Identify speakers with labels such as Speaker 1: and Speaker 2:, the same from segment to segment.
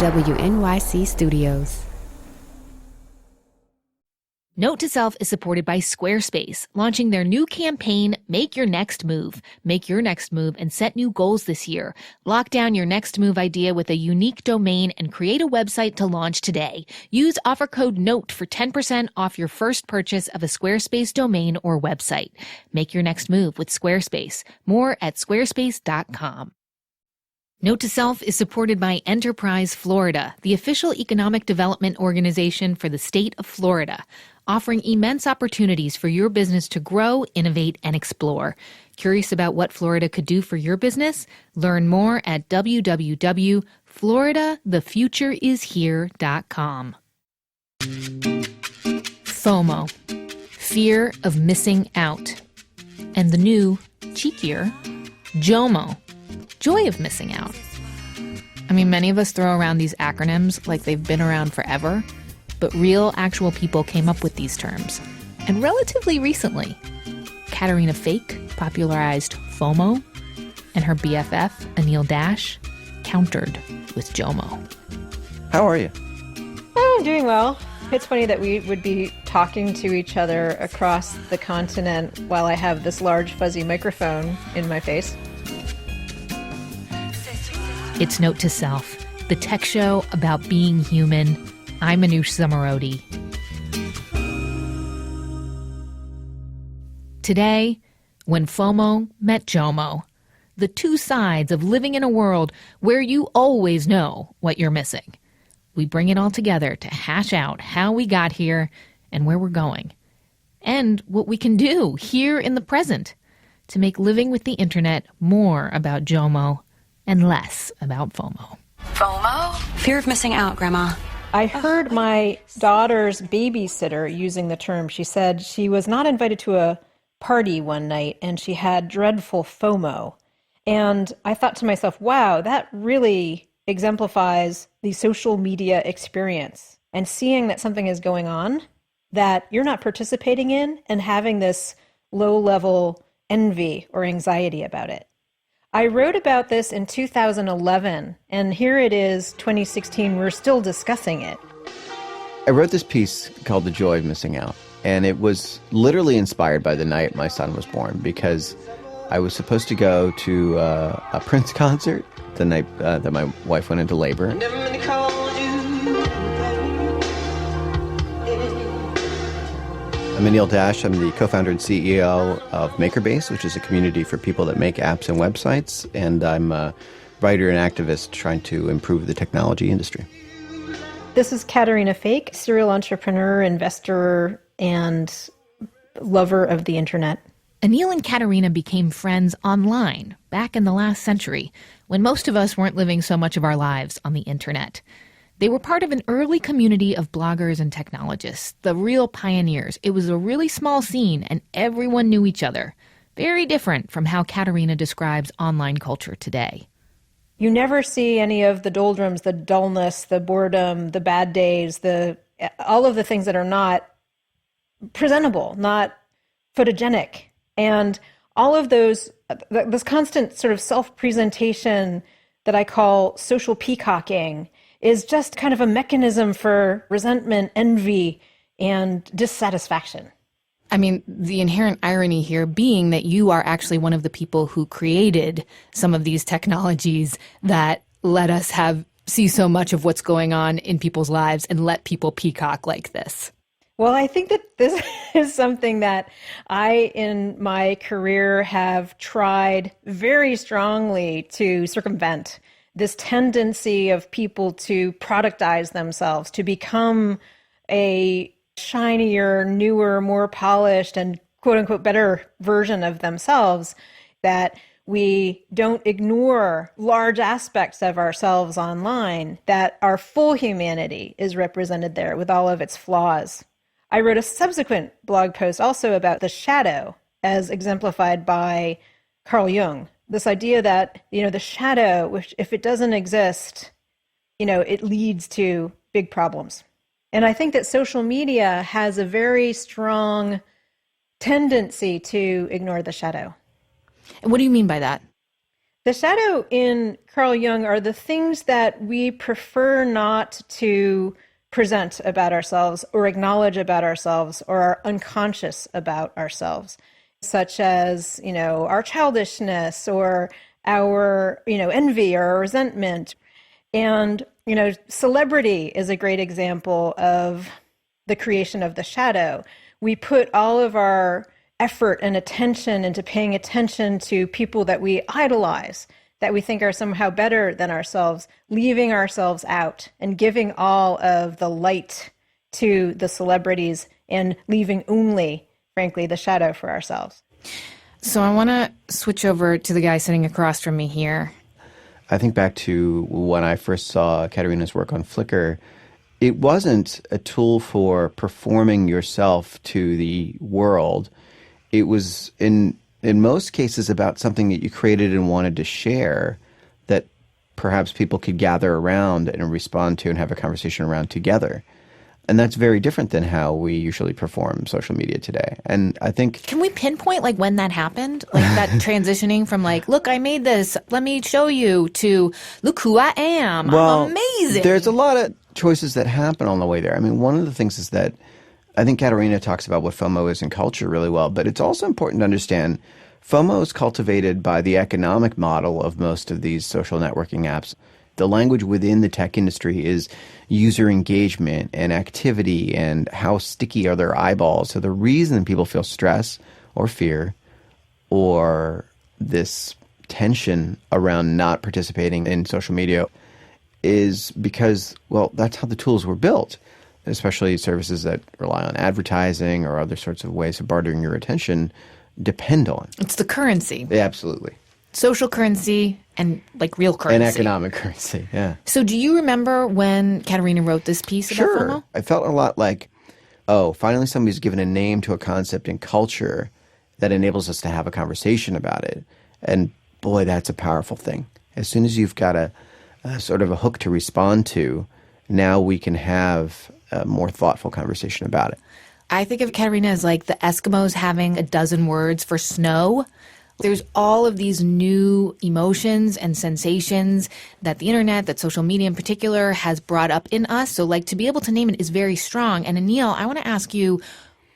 Speaker 1: WNYC Studios.
Speaker 2: Note to Self is supported by Squarespace, launching their new campaign, Make Your Next Move. Make your next move and set new goals this year. Lock down your next move idea with a unique domain and create a website to launch today. Use offer code NOTE for 10% off your first purchase of a Squarespace domain or website. Make your next move with Squarespace. More at squarespace.com. Note to Self is supported by Enterprise Florida, the official economic development organization for the state of Florida, offering immense opportunities for your business to grow, innovate, and explore. Curious about what Florida could do for your business? Learn more at www.floridathefutureishere.com. FOMO, fear of missing out, and the new, cheekier, JOMO, joy of missing out. I mean, many of us throw around these acronyms like they've been around forever, but real, actual people came up with these terms. And relatively recently, Caterina Fake popularized FOMO, and her BFF, Anil countered with JOMO.
Speaker 3: How are you?
Speaker 4: Oh, I'm doing well. It's funny that we would be talking to each other across the continent while I have this large fuzzy microphone in my face.
Speaker 2: It's Note to Self, the tech show about being human. I'm Manoush Zomorodi. Today, when FOMO met JOMO, the two sides of living in a world where you always know what you're missing. We bring it all together to hash out how we got here and where we're going, and what we can do here in the present to make living with the internet more about JOMO and less about FOMO.
Speaker 5: FOMO? Fear of missing out, Grandma.
Speaker 4: I heard my daughter's babysitter using the term. She said she was not invited to a party one night and she had dreadful FOMO. And I thought to myself, wow, that really exemplifies the social media experience. And seeing that something is going on that you're not participating in and having this low-level envy or anxiety about it. I wrote about this in 2011, and here it is, 2016, we're still discussing it.
Speaker 3: I wrote this piece called The Joy of Missing Out, and it was literally inspired by the night my son was born, because I was supposed to go to a Prince concert the night that my wife went into labor. I'm Anil Dash. I'm the co-founder and CEO of MakerBase, which is a community for people that make apps and websites. And I'm a writer and activist trying to improve the technology industry.
Speaker 4: This is Caterina Fake, serial entrepreneur, investor, and lover of the internet.
Speaker 2: Anil and Caterina became friends online back in the last century, when most of us weren't living so much of our lives on the internet. They were part of an early community of bloggers and technologists, the real pioneers. It was a really small scene, and everyone knew each other. Very different from how Caterina describes online culture today.
Speaker 4: You never see any of the doldrums, the dullness, the boredom, the bad days, all of the things that are not presentable, not photogenic. And all of those, this constant sort of self-presentation that I call social peacocking is just kind of a mechanism for resentment, envy, and dissatisfaction.
Speaker 2: I mean, the inherent irony here being that you are actually one of the people who created some of these technologies that let us see so much of what's going on in people's lives and let people peacock like this.
Speaker 4: Well, I think that this is something that I, in my career, have tried very strongly to circumvent. This tendency of people to productize themselves, to become a shinier, newer, more polished, and quote-unquote better version of themselves, that we don't ignore large aspects of ourselves online, that our full humanity is represented there with all of its flaws. I wrote a subsequent blog post also about the shadow as exemplified by Carl Jung. This idea that, the shadow, which if it doesn't exist, it leads to big problems. And I think that social media has a very strong tendency to ignore the shadow.
Speaker 2: And what do you mean by that?
Speaker 4: The shadow in Carl Jung are the things that we prefer not to present about ourselves or acknowledge about ourselves or are unconscious about ourselves, such as, our childishness or our, envy or resentment. And, celebrity is a great example of the creation of the shadow. We put all of our effort and attention into paying attention to people that we idolize, that we think are somehow better than ourselves, leaving ourselves out and giving all of the light to the celebrities and leaving only, frankly, the shadow for ourselves.
Speaker 2: So I want to switch over to the guy sitting across from me here.
Speaker 3: I think back to when I first saw Caterina's work on Flickr. It wasn't a tool for performing yourself to the world. It was, in most cases, about something that you created and wanted to share that perhaps people could gather around and respond to and have a conversation around together. And that's very different than how we usually perform social media today. And I think...
Speaker 2: Can we pinpoint when that happened? That transitioning from look, I made this, let me show you, to look who I am,
Speaker 3: well,
Speaker 2: I'm amazing.
Speaker 3: There's a lot of choices that happen on the way there. I mean, one of the things is that I think Caterina talks about what FOMO is in culture really well, but it's also important to understand FOMO is cultivated by the economic model of most of these social networking apps. The language within the tech industry is user engagement and activity and how sticky are their eyeballs. So the reason people feel stress or fear or this tension around not participating in social media is because, well, that's how the tools were built, especially services that rely on advertising or other sorts of ways of bartering your attention depend on.
Speaker 2: It's the currency.
Speaker 3: Yeah, absolutely.
Speaker 2: Social currency and real currency.
Speaker 3: And economic currency, yeah.
Speaker 2: So do you remember when Caterina wrote this piece about FOMO?
Speaker 3: Sure. I felt a lot like, oh, finally somebody's given a name to a concept in culture that enables us to have a conversation about it. And boy, that's a powerful thing. As soon as you've got a sort of a hook to respond to, now we can have a more thoughtful conversation about it.
Speaker 2: I think of Caterina as the Eskimos having a dozen words for snow. There's all of these new emotions and sensations that the internet, that social media in particular, has brought up in us. So to be able to name it is very strong. And Anil, I want to ask you,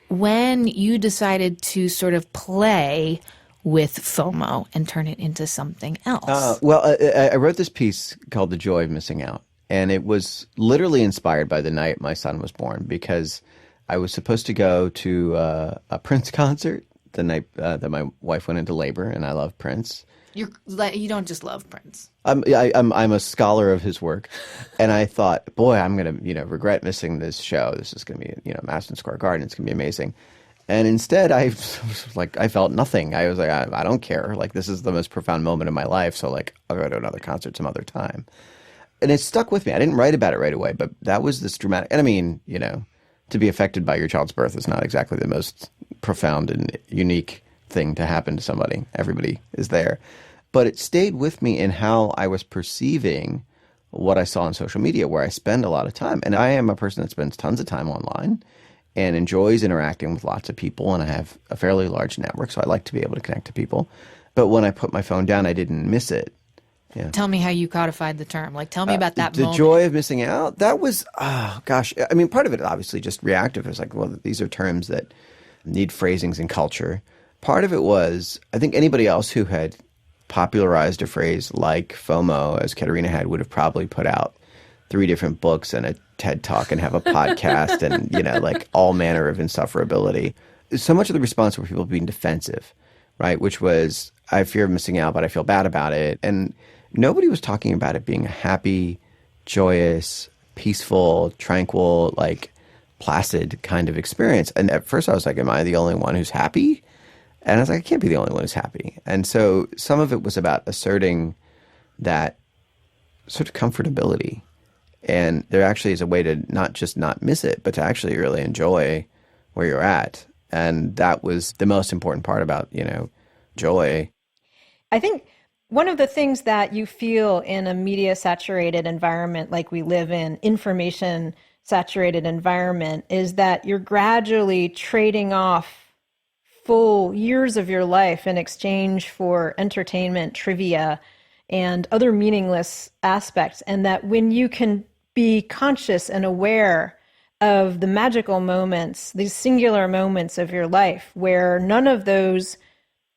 Speaker 2: when you decided to sort of play with FOMO and turn it into something else?
Speaker 3: I wrote this piece called The Joy of Missing Out. And it was literally inspired by the night my son was born, because I was supposed to go to a Prince concert the night that my wife went into labor, and I love Prince.
Speaker 2: You don't just love Prince.
Speaker 3: I'm a scholar of his work, and I thought, boy, I'm gonna regret missing this show. This is gonna be Madison Square Garden. It's gonna be amazing. And instead, I felt nothing. I was like, I don't care. This is the most profound moment of my life. So I'll go to another concert some other time. And it stuck with me. I didn't write about it right away, but that was this dramatic. And I mean, to be affected by your child's birth is not exactly the most profound and unique thing to happen to somebody. Everybody is there. But it stayed with me in how I was perceiving what I saw on social media, where I spend a lot of time. And I am a person that spends tons of time online and enjoys interacting with lots of people. And I have a fairly large network, so I like to be able to connect to people. But when I put my phone down, I didn't miss it. Yeah.
Speaker 2: Tell me how you codified the term. Tell me about that
Speaker 3: the
Speaker 2: moment.
Speaker 3: The joy of missing out, that was, oh, gosh. I mean, part of it obviously just reactive. It's these are terms that need phrasings in culture. Part of it was, I think anybody else who had popularized a phrase like FOMO, as Caterina had, would have probably put out 3 different books and a TED Talk and have a podcast and, all manner of insufferability. So much of the response were people being defensive, right? Which was, I fear missing out, but I feel bad about it. And nobody was talking about it being a happy, joyous, peaceful, tranquil, placid kind of experience. And at first I was like, am I the only one who's happy? And I was like, I can't be the only one who's happy. And so some of it was about asserting that sort of comfortability. And there actually is a way to not just not miss it, but to actually really enjoy where you're at. And that was the most important part about, joy.
Speaker 4: I think one of the things that you feel in a media-saturated environment like we live in, information-saturated environment, is that you're gradually trading off full years of your life in exchange for entertainment, trivia, and other meaningless aspects. And that when you can be conscious and aware of the magical moments, these singular moments of your life where none of those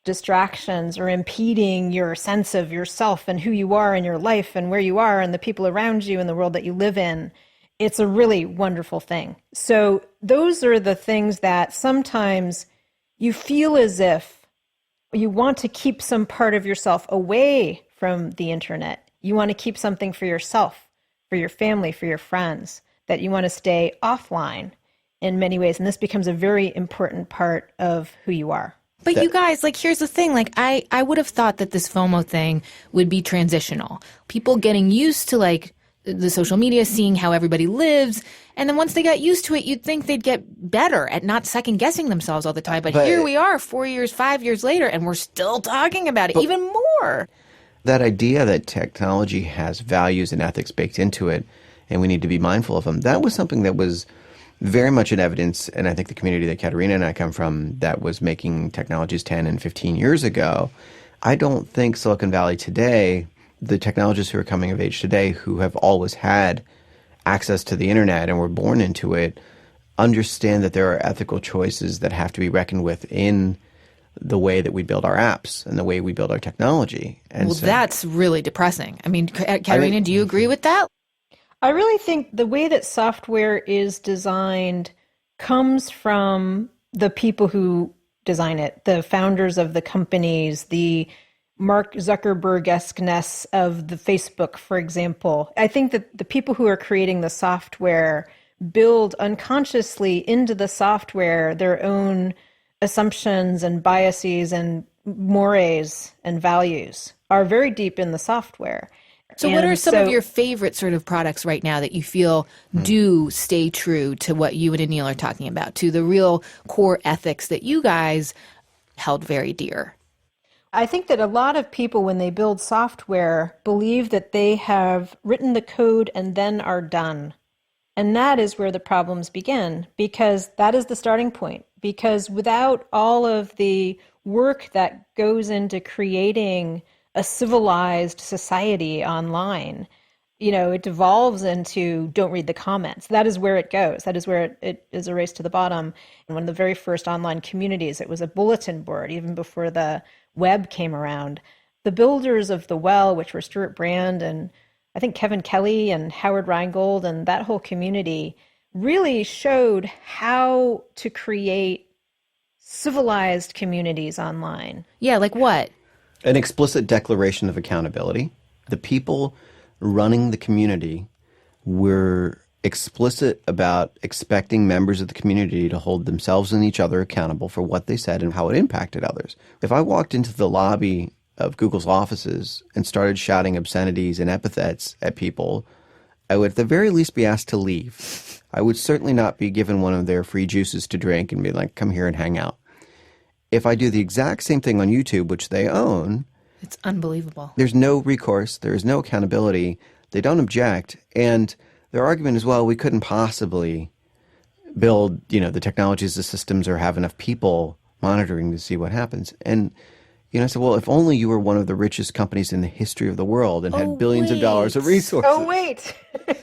Speaker 4: distractions are impeding your sense of yourself and who you are in your life and where you are and the people around you and the world that you live in, it's a really wonderful thing. So those are the things that sometimes you feel as if you want to keep some part of yourself away from the internet. You want to keep something for yourself, for your family, for your friends, that you want to stay offline in many ways. And this becomes a very important part of who you are.
Speaker 2: But you guys, like, here's the thing. Like, I would have thought that this FOMO thing would be transitional. People getting used to, like, the social media, seeing how everybody lives. And then once they got used to it, you'd think they'd get better at not second-guessing themselves all the time. But here we are 4 years, 5 years later, and we're still talking about it even more.
Speaker 3: That idea that technology has values and ethics baked into it, and we need to be mindful of them, that was something that was very much in evidence, and I think the community that Caterina and I come from that was making technologies 10 and 15 years ago. I don't think Silicon Valley today, the technologists who are coming of age today, who have always had access to the internet and were born into it, understand that there are ethical choices that have to be reckoned with in the way that we build our apps and the way we build our technology. And
Speaker 2: well, that's really depressing. I mean, Caterina, do you agree with that?
Speaker 4: I really think the way that software is designed comes from the people who design it, the founders of the companies, the Mark Zuckerberg-esque-ness of the Facebook, for example. I think that the people who are creating the software build unconsciously into the software their own assumptions and biases and mores and values are very deep in the software.
Speaker 2: So what are some of your favorite sort of products right now that you feel do stay true to what you and Anil are talking about, to the real core ethics that you guys held very dear?
Speaker 4: I think that a lot of people, when they build software, believe that they have written the code and then are done. And that is where the problems begin, because that is the starting point. Because without all of the work that goes into creating a civilized society online, it devolves into don't read the comments. That is where it goes. That is where it is a race to the bottom. And one of the very first online communities, it was a bulletin board, even before the web came around. The builders of the well, which were Stuart Brand and I think Kevin Kelly and Howard Rheingold and that whole community, really showed how to create civilized communities online.
Speaker 2: Yeah, like what?
Speaker 3: An explicit declaration of accountability. The people running the community were explicit about expecting members of the community to hold themselves and each other accountable for what they said and how it impacted others. If I walked into the lobby of Google's offices and started shouting obscenities and epithets at people, I would at the very least be asked to leave. I would certainly not be given one of their free juices to drink and be like, come here and hang out. If I do the exact same thing on YouTube, which they own,
Speaker 2: it's unbelievable.
Speaker 3: There's no recourse. There is no accountability. They don't object. And their argument is, well, we couldn't possibly build, the technologies, the systems, or have enough people monitoring to see what happens. And, I said, well, if only you were one of the richest companies in the history of the world and had billions of dollars of resources.
Speaker 4: Oh, wait.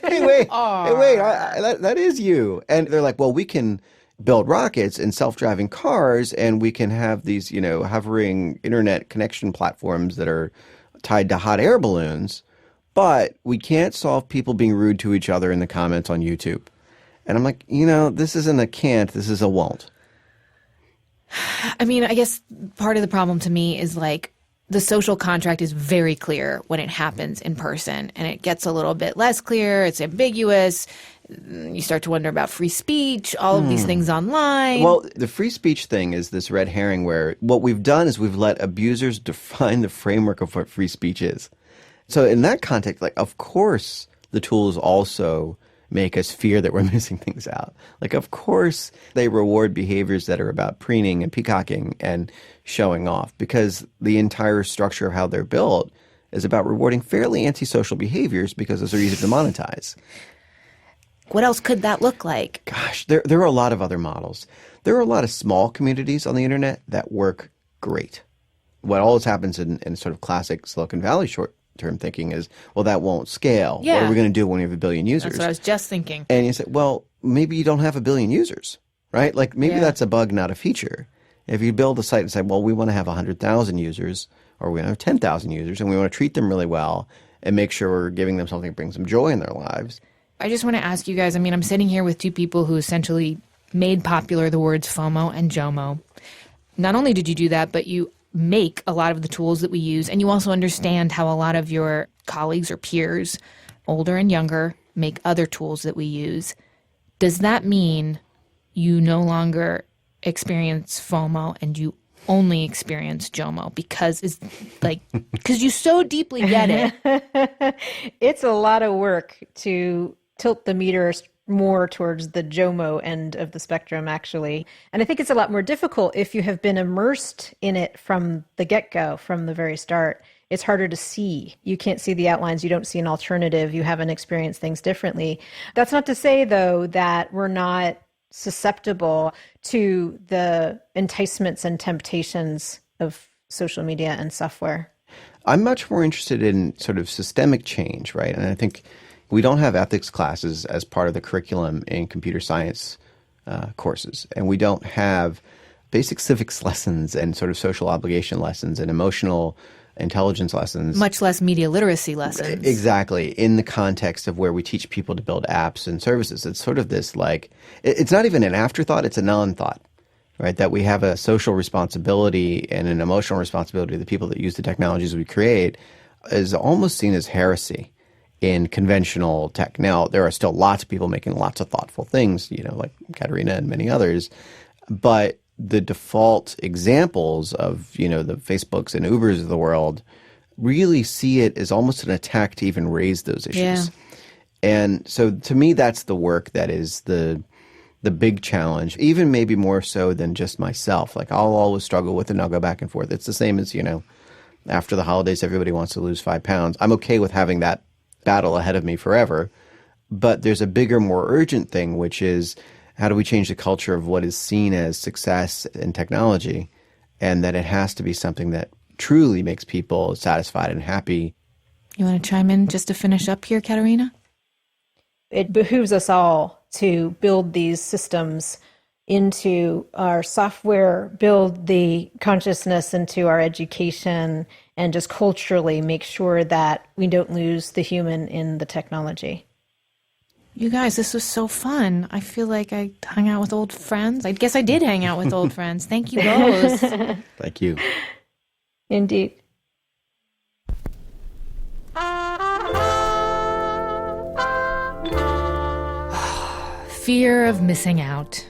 Speaker 3: Hey, wait. That is you. And they're like, well, we can build rockets and self-driving cars, and we can have these, hovering internet connection platforms that are tied to hot air balloons, but we can't solve people being rude to each other in the comments on YouTube. And I'm like, this isn't a can't, this is a won't.
Speaker 2: I mean, I guess part of the problem to me is like the social contract is very clear when it happens in person, and it gets a little bit less clear. It's ambiguous. You start to wonder about free speech, all of these things online.
Speaker 3: Well, the free speech thing is this red herring where what we've done is we've let abusers define the framework of what free speech is. So in that context, of course, the tools also make us fear that we're missing things out. Of course, they reward behaviors that are about preening and peacocking and showing off, because the entire structure of how they're built is about rewarding fairly antisocial behaviors because those are easy to monetize.
Speaker 2: What else could that look like?
Speaker 3: Gosh, there are a lot of other models. There are a lot of small communities on the internet that work great. What always happens in sort of classic Silicon Valley short-term thinking is, well, that won't scale.
Speaker 2: Yeah.
Speaker 3: What are we going to do when we have 1 billion users?
Speaker 2: That's what I was just thinking.
Speaker 3: And you say, well, maybe you don't have 1 billion users, right? Like maybe that's a bug, not a feature. If you build a site and say, well, we want to have 100,000 users or we want to have 10,000 users and we want to treat them really well and make sure we're giving them something that brings them joy in their lives.
Speaker 2: I just want to ask you guys, I mean, I'm sitting here with two people who essentially made popular the words FOMO and JOMO. Not only did you do that, but you make a lot of the tools that we use, and you also understand how a lot of your colleagues or peers, older and younger, make other tools that we use. Does that mean you no longer experience FOMO and you only experience JOMO because you so deeply get it?
Speaker 4: It's a lot of work to tilt the meter more towards the JOMO end of the spectrum, actually. And I think it's a lot more difficult if you have been immersed in it from the get-go, from the very start. It's harder to see. You can't see the outlines. You don't see an alternative. You haven't experienced things differently. That's not to say, though, that we're not susceptible to the enticements and temptations of social media and software.
Speaker 3: I'm much more interested in sort of systemic change, right? And I think we don't have ethics classes as part of the curriculum in computer science courses. And we don't have basic civics lessons and sort of social obligation lessons and emotional intelligence lessons.
Speaker 2: Much less media literacy lessons.
Speaker 3: Exactly. In the context of where we teach people to build apps and services. It's sort of this it's not even an afterthought, it's a non-thought, right? That we have a social responsibility and an emotional responsibility to the people that use the technologies we create is almost seen as heresy in conventional tech. Now, there are still lots of people making lots of thoughtful things, like Caterina and many others, but the default examples of, the Facebooks and Ubers of the world really see it as almost an attack to even raise those issues.
Speaker 2: Yeah.
Speaker 3: And so to me, that's the work that is the big challenge, even maybe more so than just myself. Like I'll always struggle with it and I'll go back and forth. It's the same as, after the holidays, everybody wants to lose 5 pounds. I'm okay with having that battle ahead of me forever. But there's a bigger, more urgent thing, which is how do we change the culture of what is seen as success in technology, and that it has to be something that truly makes people satisfied and happy.
Speaker 2: You want to chime in just to finish up here, Caterina?
Speaker 4: It behooves us all to build these systems into our software, build the consciousness into our education, and just culturally make sure that we don't lose the human in the technology.
Speaker 2: You guys, this was so fun. I feel like I hung out with old friends. I guess I did hang out with old friends. Thank you both.
Speaker 3: Thank you.
Speaker 4: Indeed.
Speaker 2: Fear of missing out.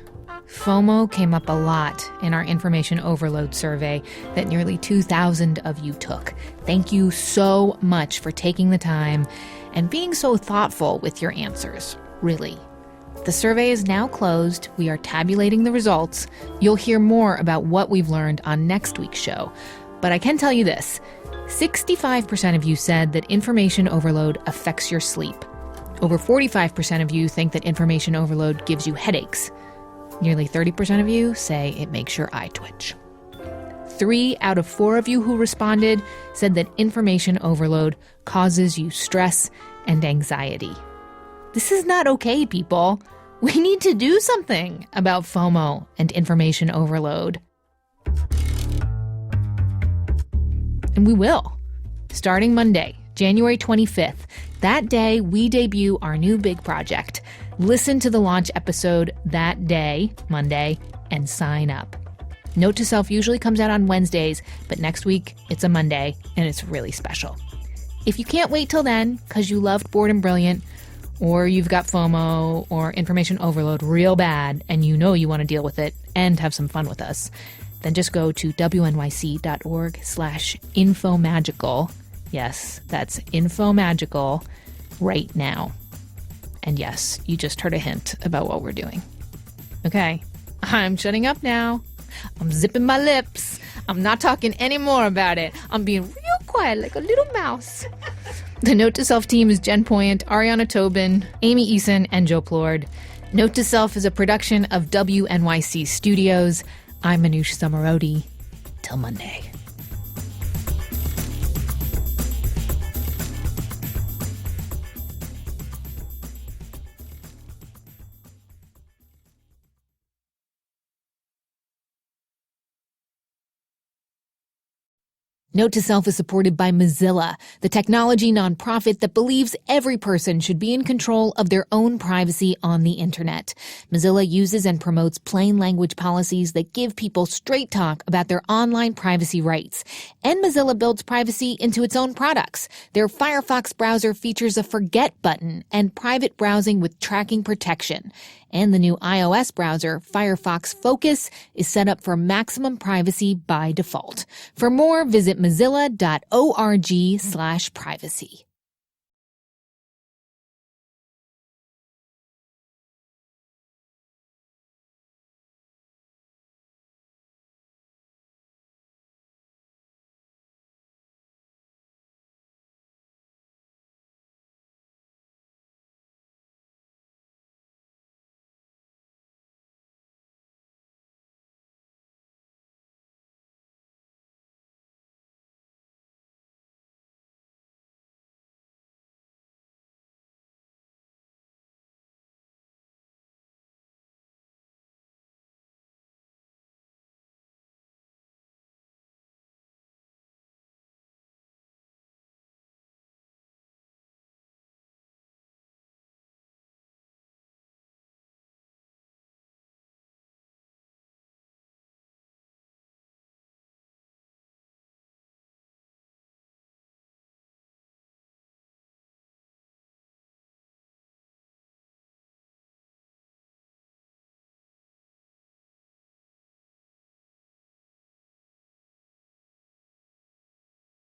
Speaker 2: FOMO came up a lot in our information overload survey that nearly 2,000 of you took. Thank you so much for taking the time and being so thoughtful with your answers, really. The survey is now closed. We are tabulating the results. You'll hear more about what we've learned on next week's show. But I can tell you this, 65% of you said that information overload affects your sleep. Over 45% of you think that information overload gives you headaches. Nearly 30% of you say it makes your eye twitch. 3 out of 4 of you who responded said that information overload causes you stress and anxiety. This is not okay, people. We need to do something about FOMO and information overload. And we will. Starting Monday, January 25th, that day we debut our new big project. Listen to the launch episode that day, Monday, and sign up. Note to Self usually comes out on Wednesdays, but next week it's a Monday, and it's really special. If you can't wait till then because you loved Bored and Brilliant, or you've got FOMO or information overload real bad and you know you want to deal with it and have some fun with us, then just go to wnyc.org/infomagical. Yes, that's infomagical right now. And yes, you just heard a hint about what we're doing. Okay, I'm shutting up now. I'm zipping my lips. I'm not talking any more about it. I'm being real quiet like a little mouse. The Note to Self team is Jen Poyant, Ariana Tobin, Amy Eason, and Joe Plord. Note to Self is a production of WNYC Studios. I'm Manoush Samarodi. Till Monday. Note to Self is supported by Mozilla, the technology nonprofit that believes every person should be in control of their own privacy on the internet. Mozilla uses and promotes plain language policies that give people straight talk about their online privacy rights. And Mozilla builds privacy into its own products. Their Firefox browser features a forget button and private browsing with tracking protection. And the new iOS browser, Firefox Focus, is set up for maximum privacy by default. For more, visit mozilla.org/privacy.